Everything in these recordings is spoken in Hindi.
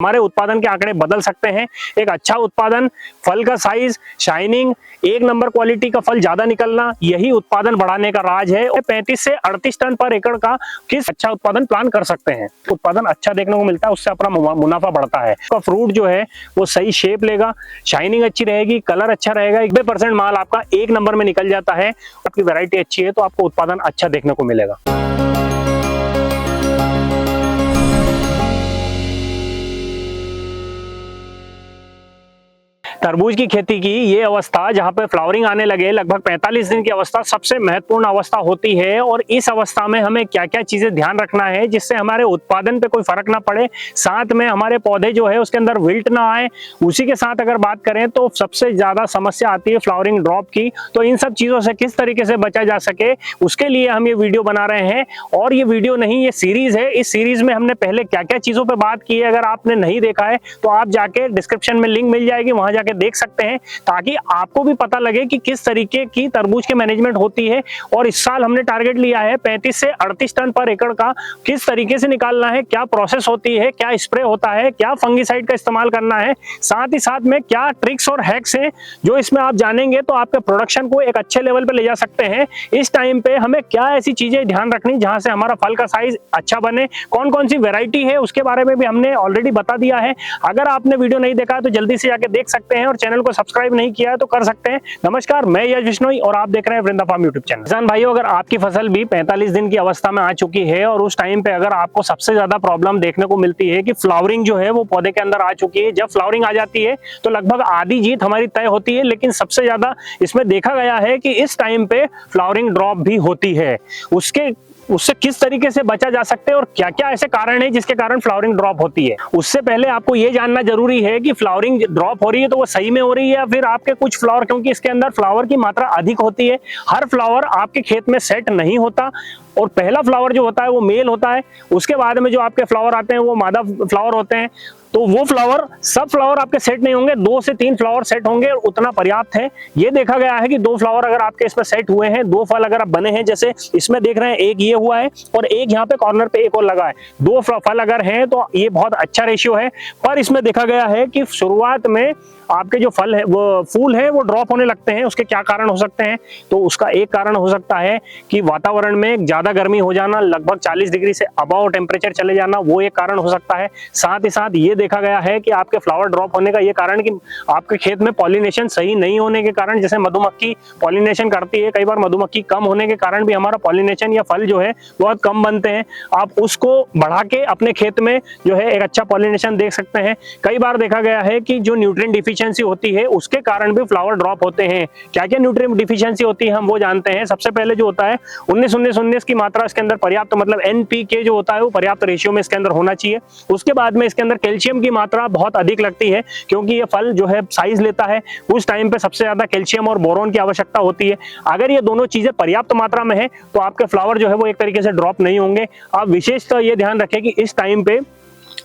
हमारे उत्पादन के आंकड़े बदल सकते हैं। एक अच्छा उत्पादन, फल का साइज, शाइनिंग, एक नंबर क्वालिटी का फल ज्यादा निकलना, यही उत्पादन बढ़ाने का राज है। 35 से 38 टन पर एकड़ का किस अच्छा उत्पादन प्लान कर सकते हैं। उत्पादन अच्छा देखने को मिलता है, उससे अपना मुनाफा बढ़ता है। तो फ्रूट जो है वो सही शेप लेगा, शाइनिंग अच्छी रहेगी, कलर अच्छा रहेगा, 90% माल आपका एक नंबर में निकल जाता है। आपकी वैरायटी अच्छी है तो आपको उत्पादन अच्छा देखने को मिलेगा। तरबूज की खेती की ये अवस्था जहां पे फ्लावरिंग आने लगे, लगभग 45 दिन की अवस्था सबसे महत्वपूर्ण अवस्था होती है। और इस अवस्था में हमें क्या क्या चीजें ध्यान रखना है जिससे हमारे उत्पादन पे कोई फर्क ना पड़े, साथ में हमारे पौधे जो है उसके अंदर विल्ट ना आए। उसी के साथ अगर बात करें तो सबसे ज्यादा समस्या आती है फ्लावरिंग ड्रॉप की। तो इन सब चीजों से किस तरीके से बचा जा सके, उसके लिए हम ये वीडियो बना रहे हैं। और ये वीडियो नहीं, ये सीरीज है। इस सीरीज में हमने पहले क्या क्या चीजों पर बात की है, अगर आपने नहीं देखा है तो आप जाके डिस्क्रिप्शन में लिंक मिल जाएगी, वहां जाके देख सकते हैं, ताकि आपको भी पता लगे कि किस तरीके की तरबूज की मैनेजमेंट होती है। और इस साल हमने टारगेट लिया है 35 से 38 टन पर एकड़ का, किस तरीके से निकालना है, क्या प्रोसेस होती है, क्या स्प्रे होता है, क्या फंगीसाइड का इस्तेमाल करना है, साथ ही साथ में क्या ट्रिक्स और हैक्स हैं जो इसमें आप जानेंगे तो आपके प्रोडक्शन को एक अच्छे लेवल पे ले जा सकते हैं। इस टाइम पे हमें क्या ऐसी चीजें ध्यान रखनी जहां से हमारा फल का साइज अच्छा बने, कौन कौन सी वेराइटी है उसके बारे में भी हमने ऑलरेडी बता दिया है। अगर आपने वीडियो नहीं देखा है तो जल्दी से जाके देख सकते हैं, और चैनल को सब्सक्राइब नहीं किया है तो कर सकते हैं। नमस्कार, मैं यश बिश्नोई और आप देख रहे हैं वृंदा फार्म यूट्यूब चैनल। किसान भाइयों, अगर आपकी फसल भी 45 दिन की अवस्था में आ चुकी है और उस टाइम पे अगर आपको सबसे ज्यादा प्रॉब्लम देखने को मिलती है कि फ्लावरिंग जो है वो पौधे के अंदर आ चुकी है, जब फ्लावरिंग आ जाती है तो लगभग आधी जीत हमारी तय होती है। लेकिन सबसे ज्यादा इसमें देखा गया है कि इस टाइम पे फ्लावरिंग ड्रॉप भी होती है। उससे किस तरीके से बचा जा सकता है और क्या क्या ऐसे कारण है जिसके कारण फ्लावरिंग ड्रॉप होती है। उससे पहले आपको ये जानना जरूरी है कि फ्लावरिंग ड्रॉप हो रही है तो वो सही में हो रही है या फिर आपके कुछ फ्लावर, क्योंकि इसके अंदर फ्लावर की मात्रा अधिक होती है, हर फ्लावर आपके खेत में सेट नहीं होता। और पहला फ्लावर जो होता है वो मेल होता है, उसके बाद में जो आपके फ्लावर आते हैं वो मादा फ्लावर होते हैं। तो वो फ्लावर, सब फ्लावर आपके सेट नहीं होंगे, 2 से 3 फ्लावर सेट होंगे और उतना पर्याप्त है। ये देखा गया है कि 2 फ्लावर अगर आपके इसमें सेट हुए हैं, 2 फल अगर आप बने हैं, जैसे इसमें देख रहे हैं एक ये हुआ है और एक यहाँ पे कॉर्नर पे एक और लगा है, 2 फल अगर हैं तो ये बहुत अच्छा रेशियो है। पर इसमें देखा गया है कि शुरुआत में आपके जो फल है, वो फूल है, वो ड्रॉप होने लगते हैं। उसके क्या कारण हो सकते हैं? तो उसका एक कारण हो सकता है कि वातावरण में ज्यादा गर्मी हो जाना, लगभग 40 डिग्री से अबव टेम्परेचर चले जाना, वो एक कारण हो सकता है। साथ ही साथ ये देखा गया है कि आपके फ्लावर ड्रॉप होने का ये कारण कि आपके खेत में पॉलिनेशन सही नहीं होने के कारण, जैसे मधुमक्खी पॉलिनेशन करती है, कई बार मधुमक्खी कम होने के कारण भी हमारा पॉलिनेशन या फल जो है बहुत कम बनते हैं। आप उसको बढ़ा के अपने खेत में जो है एक अच्छा पॉलिनेशन देख सकते हैं। कई बार देखा गया है कि जो न्यूट्रिएंट डिफिशियंसी होती है उसके कारण भी फ्लावर ड्रॉप होते हैं। क्या क्या न्यूट्रिएंट डिफिशियंसी होती है हम वो जानते हैं। सबसे पहले जो होता है 19-19-19 की मात्रा इसके अंदर पर्याप्त, मतलब NPK जो होता है वो पर्याप्त रेशियो में इसके अंदर होना चाहिए। उसके बाद में इसके अंदर कैल्शियम की मात्रा बहुत अधिक लगती है, क्योंकि ये फल जो है साइज लेता है, उस टाइम पे सबसे ज्यादा कैल्शियम और बोरोन की आवश्यकता होती है। अगर ये दोनों चीजें पर्याप्त मात्रा में है तो आपके फ्लावर जो है वो एक तरीके से ड्रॉप नहीं होंगे। आप विशेषतः ये ध्यान रखें कि इस टाइम पे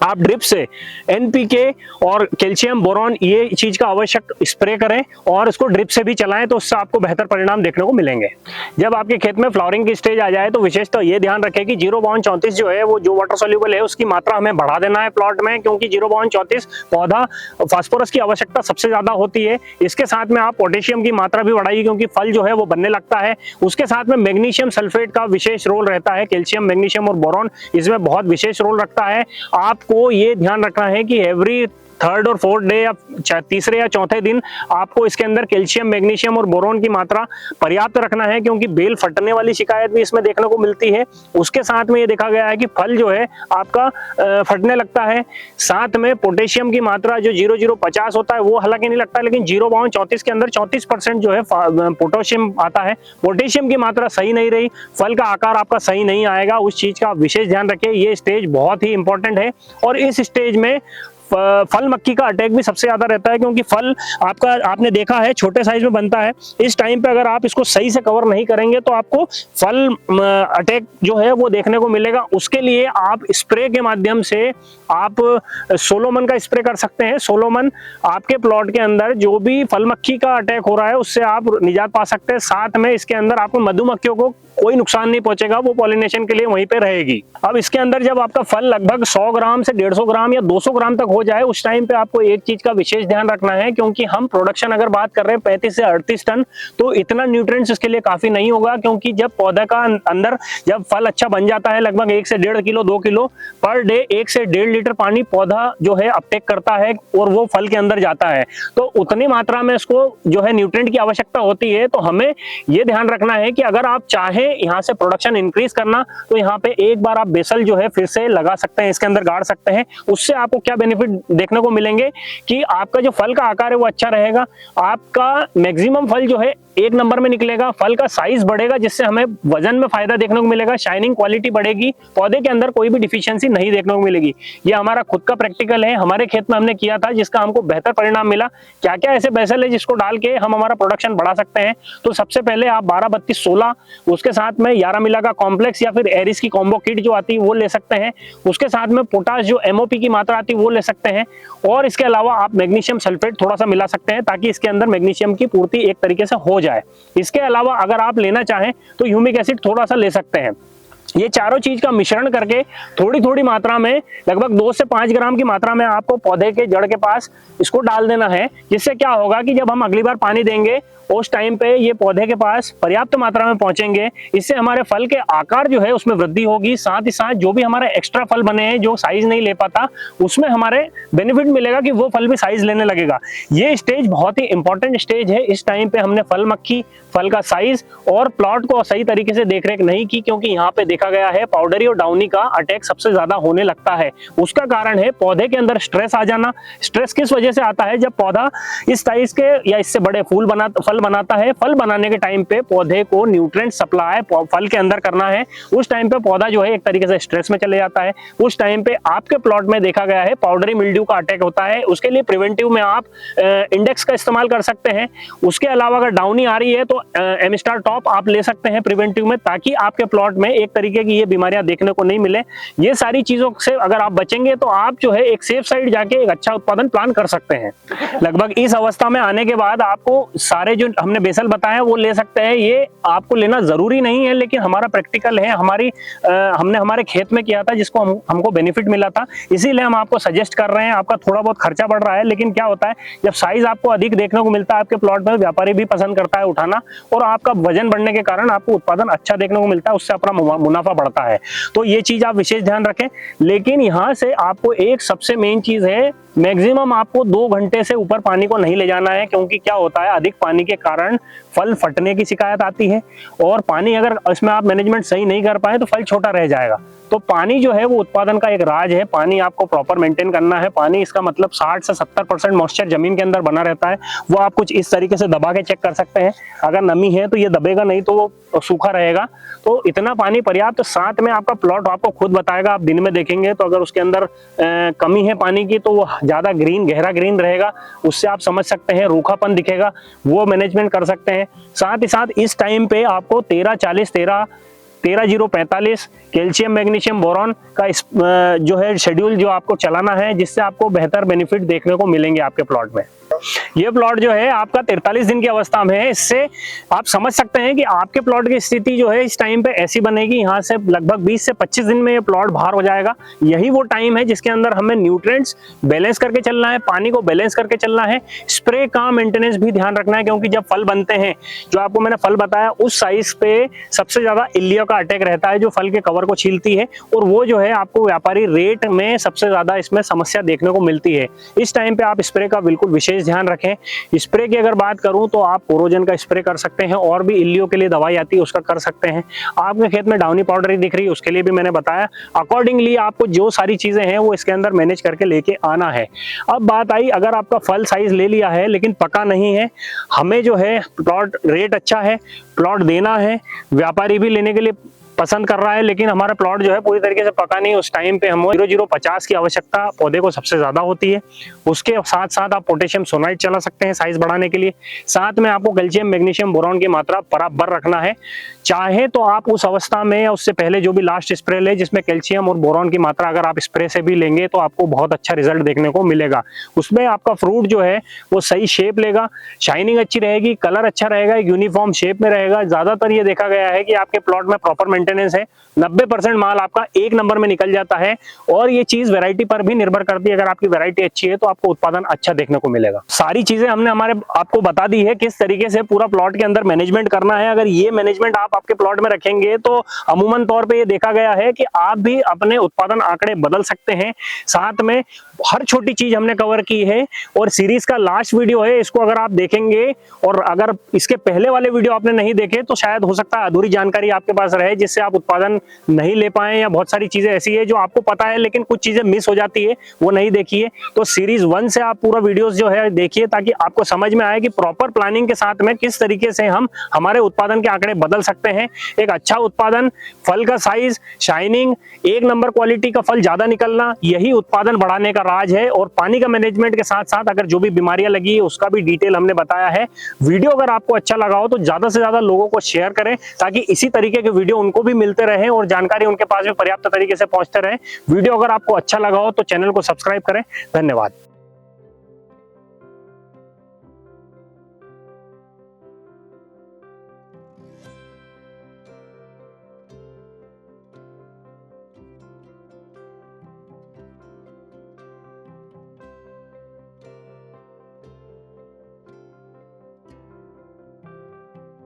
आप ड्रिप से NPK और कैल्शियम बोरॉन ये चीज का आवश्यक स्प्रे करें और इसको ड्रिप से भी चलाएं, तो उससे आपको बेहतर परिणाम देखने को मिलेंगे। जब आपके खेत में फ्लावरिंग की स्टेज आ जाए तो विशेषतः ये ध्यान रखें कि 0.34 जो है वो जो वाटर सोल्यूबल है उसकी मात्रा हमें बढ़ा देना है प्लॉट में, क्योंकि 0.34 पौधा फास्फोरस की आवश्यकता सबसे ज्यादा होती है। इसके साथ में आप पोटेशियम की मात्रा भी बढ़ाइए, क्योंकि फल जो है वो बनने लगता है। उसके साथ में मैग्नीशियम सल्फेट का विशेष रोल रहता है, कैल्शियम, मैग्नीशियम और बोरॉन इसमें बहुत विशेष रोल रखता है। आपको ये ध्यान रखना है कि एवरी 3rd और 4th डे या तीसरे या चौथे दिन आपको इसके अंदर कैल्शियम, मैग्नीशियम और बोरॉन की मात्रा पर्याप्त रखना है, क्योंकि बेल फटने वाली शिकायत भी इसमें देखने को मिलती है। उसके साथ में ये देखा गया है कि फल जो है आपका फटने लगता है। साथ में पोटेशियम की मात्रा जो 0.050 होता है वो हालांकि नहीं लगता, लेकिन 0.34 के अंदर 34% जो है पोटेशियम आता है। पोटेशियम की मात्रा सही नहीं रही, फल का आकार आपका सही नहीं आएगा, उस चीज का विशेष ध्यान रखें। ये स्टेज बहुत ही इंपॉर्टेंट है और इस स्टेज में फल मक्खी का अटैक भी सबसे ज्यादा रहता है, क्योंकि फल आपका आपने देखा है छोटे साइज में बनता है। इस टाइम पे अगर आप इसको सही से कवर नहीं करेंगे तो आपको फल अटैक जो है वो देखने को मिलेगा। उसके लिए आप स्प्रे के माध्यम से आप सोलोमन का स्प्रे कर सकते हैं। सोलोमन आपके प्लॉट के अंदर जो भी फल मक्खी का अटैक हो रहा है उससे आप निजात पा सकते हैं। साथ में इसके अंदर आपको मधुमक्खियों को कोई नुकसान नहीं पहुंचेगा, वो पॉलिनेशन के लिए वहीं पे रहेगी। अब इसके अंदर जब आपका फल लगभग 100 ग्राम से 150 ग्राम या 200 ग्राम तक हो जाए, उस टाइम पे आपको एक चीज का विशेष ध्यान रखना है, क्योंकि हम प्रोडक्शन अगर बात कर रहे हैं 35 से 38 टन, तो इतना न्यूट्रिएंट्स इसके लिए काफी नहीं होगा, क्योंकि जब पौधा का अंदर जब फल अच्छा बन जाता है, लगभग 1 से 1.5 किलो 2 किलो पर डे 1 से 1.5 लीटर पानी पौधा जो है अपटेक करता है और वो फल के अंदर जाता है, तो उतनी मात्रा में इसको जो है न्यूट्रिएंट की आवश्यकता होती है। तो हमें ये ध्यान रखना है कि अगर आप चाहें यहाँ से प्रोडक्शन इंक्रीज करना, तो यहाँ पे एक बार आप बेसल जो है फिर से लगा सकते हैं, इसके अंदर गाड़ सकते हैं। उससे आपको क्या बेनिफिट देखने को मिलेंगे कि आपका जो फल का आकार है वो अच्छा रहेगा, आपका मैक्सिमम फल जो है एक नंबर में निकलेगा, फल का साइज बढ़ेगा, जिससे हमें वजन में फायदा देखने को मिलेगा, शाइनिंग क्वालिटी बढ़ेगी, पौधे के अंदर कोई भी डिफिशियंसी नहीं देखने को मिलेगी। ये हमारा खुद का प्रैक्टिकल है, हमारे खेत में हमने किया था, जिसका हमको बेहतर परिणाम मिला। क्या क्या ऐसे बेसल है जिसको डाल के हम हमारा प्रोडक्शन बढ़ा सकते हैं? तो सबसे पहले आप 12-32-16, उसके साथ में 11 मिला का कॉम्प्लेक्स या फिर एरिस की कॉम्बो किट जो आती है वो ले सकते हैं, उसके साथ में पोटाश जो MOP की मात्रा आती है वो ले सकते हैं, और इसके अलावा आप मैग्नीशियम सल्फेट थोड़ा सा मिला सकते हैं, ताकि इसके अंदर मैग्नीशियम की पूर्ति एक तरीके से हो जाए। इसके अलावा अगर आप लेना चाहें तो ह्यूमिक एसिड थोड़ा सा ले सकते हैं। ये चारों चीज का मिश्रण करके थोड़ी थोड़ी मात्रा में, लगभग 2 से 5 ग्राम की मात्रा में आपको पौधे के जड़ के पास इसको डाल देना है, जिससे क्या होगा कि जब हम अगली बार पानी देंगे उस टाइम पे ये पौधे के पास पर्याप्त मात्रा में पहुंचेंगे। इससे हमारे फल के आकार जो है उसमें वृद्धि होगी, साथ ही साथ जो भी हमारे एक्स्ट्रा फल बने हैं जो साइज नहीं ले पाता, उसमें हमारे बेनिफिट मिलेगा कि वो फल भी साइज लेने लगेगा। ये स्टेज बहुत ही इंपॉर्टेंट स्टेज है। इस टाइम पे हमने फल मक्खी, फल का साइज और प्लॉट को सही तरीके से देखरेख नहीं की, क्योंकि यहाँ पे देखा गया है पाउडरी और डाउनी का अटैक सबसे ज्यादा होने लगता है। उसका कारण है पौधे के अंदर स्ट्रेस आ जाना। स्ट्रेस किस वजह से आता है? जब पौधा इस साइज के या इससे बड़े फल बनाता है, फल बनाने के टाइम पे पौधे को न्यूट्रिएंट सप्लाई फल के अंदर करना है, उस टाइम पे पौधा जो है एक तरीके से स्ट्रेस में चले जाता है। उस टाइम पे आपके प्लॉट में देखा गया है पाउडरी मिल्ड्यू का अटैक होता है। उसके लिए प्रिवेंटिव में आप इंडेक्स का इस्तेमाल कर सकते हैं। उसके अलावा अगर डाउनी आ रही है तो एमिस्टार टॉप आप ले सकते हैं प्रिवेंटिव में, ताकि आपके प्लॉट में एक तरीके की ये बीमारियां देखने को नहीं मिले। ये सारी चीजों से अगर आप बचेंगे तो आप जो है एक सेफ साइड जाके एक अच्छा उत्पादन प्लान कर सकते हैं। लगभग इस अवस्था में आने के बाद आपको सारे जो हमने बेसल बताए वो ले सकते हैं। ये आपको लेना जरूरी नहीं है, लेकिन हमारा प्रैक्टिकल है, हमने हमारे खेत में किया था, जिसको हमको बेनिफिट मिला था, इसीलिए हम आपको सजेस्ट कर रहे हैं। आपका थोड़ा बहुत खर्चा बढ़ रहा है, लेकिन क्या होता है जब साइज आपको अधिक देखने को मिलता है आपके प्लॉट में, व्यापारी भी पसंद करता है उठाना, और आपका वजन बढ़ने के कारण आपको उत्पादन अच्छा देखने को मिलता है, उससे अपना मुनाफा बढ़ता है। तो ये चीज आप विशेष ध्यान रखें। लेकिन यहाँ से आपको एक सबसे मेन चीज है, मैक्सिमम आपको 2 घंटे से ऊपर पानी को नहीं ले जाना है, क्योंकि क्या होता है अधिक पानी के कारण फल फटने की शिकायत आती है, और पानी अगर इसमें आप मैनेजमेंट सही नहीं कर पाए तो फल छोटा रह जाएगा। तो पानी जो है वो उत्पादन का एक राज है, पानी आपको प्रॉपर मेंटेन करना है। पानी इसका मतलब 60 से 70% मॉइस्चर जमीन के अंदर बना रहता है, वो आप कुछ इस तरीके से दबा के चेक कर सकते हैं। अगर नमी है तो ये दबेगा, नहीं तो वो सूखा रहेगा। तो इतना पानी पर्याप्त, साथ में आपका प्लॉट आपको खुद बताएगा, आप दिन में देखेंगे तो अगर उसके अंदर कमी है पानी की तो वो ज्यादा ग्रीन, गहरा ग्रीन रहेगा, उससे आप समझ सकते हैं रूखापन दिखेगा, वो मैनेजमेंट कर सकते हैं। साथ ही साथ इस टाइम पे आपको 13-045 कैल्शियम मैग्नीशियम बोरॉन का जो है शेड्यूल जो आपको चलाना है, जिससे आपको बेहतर बेनिफिट देखने को मिलेंगे आपके प्लॉट में। ये प्लॉट जो है आपका 43 दिन की अवस्था में है। इससे आप समझ सकते हैं कि आपके प्लॉट की स्थिति जो है इस टाइम पे ऐसी बनेगी, यहाँ से लगभग 20 से 25 दिन में ये प्लॉट बाहर हो जाएगा। यही वो टाइम है जिसके अंदर हमें न्यूट्रिएंट्स बैलेंस करके चलना है, पानी को बैलेंस करके चलना है, स्प्रे का मेंटेनेंस भी ध्यान रखना है, क्योंकि जब फल बनते हैं, जो आपको मैंने फल बताया उस साइज पे सबसे ज्यादा इल्लियो का अटैक रहता है, जो फल के कवर को छीलती है, और वो जो है आपको व्यापारी रेट में सबसे ज्यादा इसमें समस्या देखने को मिलती है। इस टाइम पे आप स्प्रे का बिल्कुल विशेष ध्यान रखें। स्प्रे की अगर बात करूं तो आप कोरोजन का स्प्रे कर सकते हैं, और भी इल्लियो के लिए दवाई आती है उसका कर सकते हैं। आपके खेत में डाउनी पाउडर दिख रही है उसके लिए भी मैंने बताया। अकॉर्डिंगली आपको जो सारी चीजें हैं वो इसके अंदर मैनेज करके लेके आना है। अब बात आई, अगर आपका फल साइज ले लिया है लेकिन पका नहीं है, हमें जो है प्लॉट रेट अच्छा है, प्लॉट देना है, व्यापारी भी लेने के लिए पसंद कर रहा है, लेकिन हमारा प्लॉट जो है पूरी तरीके से पका नहीं। उस टाइम पे हमें 0050 की आवश्यकता पौधे को सबसे ज्यादा होती है। उसके साथ साथ आप पोटेशियम सोनाइट चला सकते हैं साइज बढ़ाने के लिए। साथ में आपको कैल्शियम, मैग्नीशियम, बोरॉन की मात्रा बराबर रखना है। चाहे तो आप उस अवस्था में या उससे पहले जो भी लास्ट स्प्रे ले जिसमें कैल्शियम और बोरॉन की मात्रा अगर आप स्प्रे से भी लेंगे तो आपको बहुत अच्छा रिजल्ट देखने को मिलेगा। उसमें आपका फ्रूट जो है वो सही शेप लेगा, शाइनिंग अच्छी रहेगी, कलर अच्छा रहेगा, एक यूनिफॉर्म शेप में रहेगा। ज्यादातर ये देखा गया है कि आपके प्लॉट में प्रॉपर मेंटेनेंस है, 90% माल आपका एक नंबर में निकल जाता है। और ये चीज वैरायटी पर भी निर्भर करती है। अगर आपकी वैरायटी अच्छी है तो आपको उत्पादन अच्छा देखने को मिलेगा। सारी चीजें हमने आपको बता दी है किस तरीके से पूरा प्लॉट के अंदर मैनेजमेंट करना है। अगर ये मैनेजमेंट आप आपके प्लॉट में रखेंगे तो अमूमन तौर पे ये देखा गया है कि आप भी अपने उत्पादन आंकड़े बदल सकते हैं। साथ में हर छोटी चीज हमने कवर की है। और सीरीज का लास्ट वीडियो है, इसको अगर आप देखेंगे और अगर इसके पहले वाले वीडियो आपने नहीं देखे तो शायद हो सकता है अधूरी जानकारी आपके पास रहे जिससे आप उत्पादन नहीं ले पाए, या बहुत सारी चीजें ऐसी है जो आपको पता है लेकिन कुछ चीजें मिस हो जाती है, वो नहीं देखी है। तो सीरीज 1 से आप पूरा वीडियोस जो है देखिए ताकि आपको समझ में आए कि प्रॉपर प्लानिंग के साथ में किस तरीके से हम हमारे उत्पादन के आंकड़े बदल सकते हैं। एक अच्छा उत्पादन, फल का साइज, शाइनिंग, एक नंबर क्वालिटी का फल ज्यादा निकलना, यही उत्पादन बढ़ाने का राज है। और पानी का मैनेजमेंट के साथ साथ अगर जो भी बीमारियां लगी है उसका भी डिटेल हमने बताया है। वीडियो अगर आपको अच्छा लगा हो तो ज्यादा से ज्यादा लोगों को शेयर करें ताकि इसी तरीके के वीडियो उनको भी मिलते रहे और जानकारी उनके पास भी पर्याप्त तरीके से पहुंचते रहे। वीडियो अगर आपको अच्छा लगा हो तो चैनल को सब्सक्राइब करें। धन्यवाद।